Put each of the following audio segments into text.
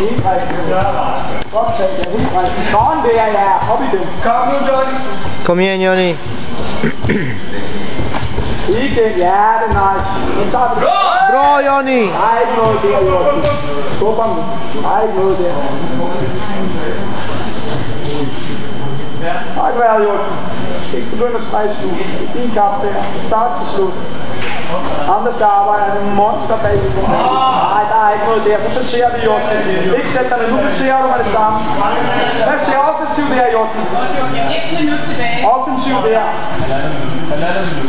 Helt rigtigt. Godt talt, ja, helt rigtigt. Sådan der, ja. Op i den. Kom nu, Johnny. Kom igen, Johnny. Igen, ja, det er nice. Den tager vi. Bra, Johnny. Der er ikke noget der, Joachim. Skub ham. Der er ikke noget der. Tak været, Joachim. Ikke begynde at stresse nu. Det er din kamp der. Start til slut. Ham, der skal arbejde, er en monster bagud. Nej, der er ikke noget der. Så placerer vi, Joachim. Ikke sæt dig ned. Nu placerer du med det samme. Hvad siger offensiv der, Joachim? Offensiv der.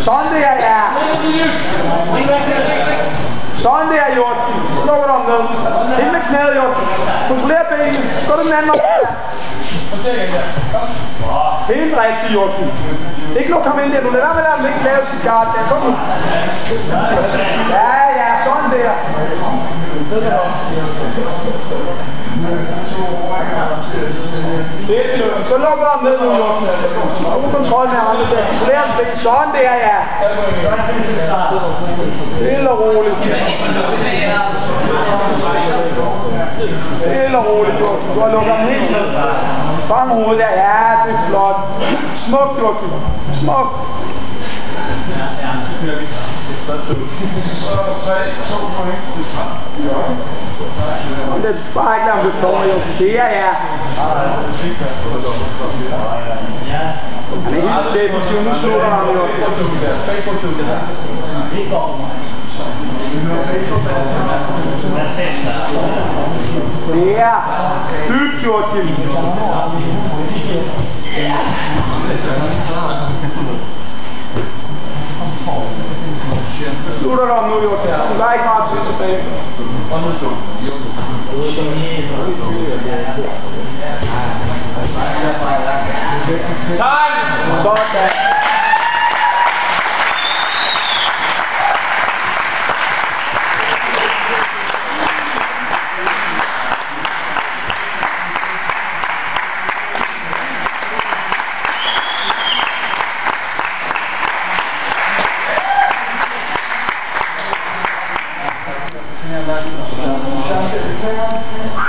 Sådan der, ja. Sådan der, Joachim. Så lukker du ham ned. Ind med knæet, Joachim. Kontroller benene. Så går du den anden op. Helt rigtigt, Joachim. Ikke luk ham ind der. Nu lad være med at ikke lave sit guard der. Kom nu. Ja, ja, sådan der. Så lukker ham ned nu, Joachim. Og kontrol med ham der. Kontroller hans ben. Sådan der, ja. Stille og roligt. Stille og roligt, Joachim. Du har lukket ham helt ned. Fang hovedet der. Ja, det er flot. Smukt, Joachim. Smukt. Det er bare ikke langt, du står, Joachim. Det er ja. Han er helt defensiv. Nu slutter han, Joachim. Det er dybt, Joachim. Slutter du om nu, Joachim? Der er ikke meget tid tilbage. Time! Sådan.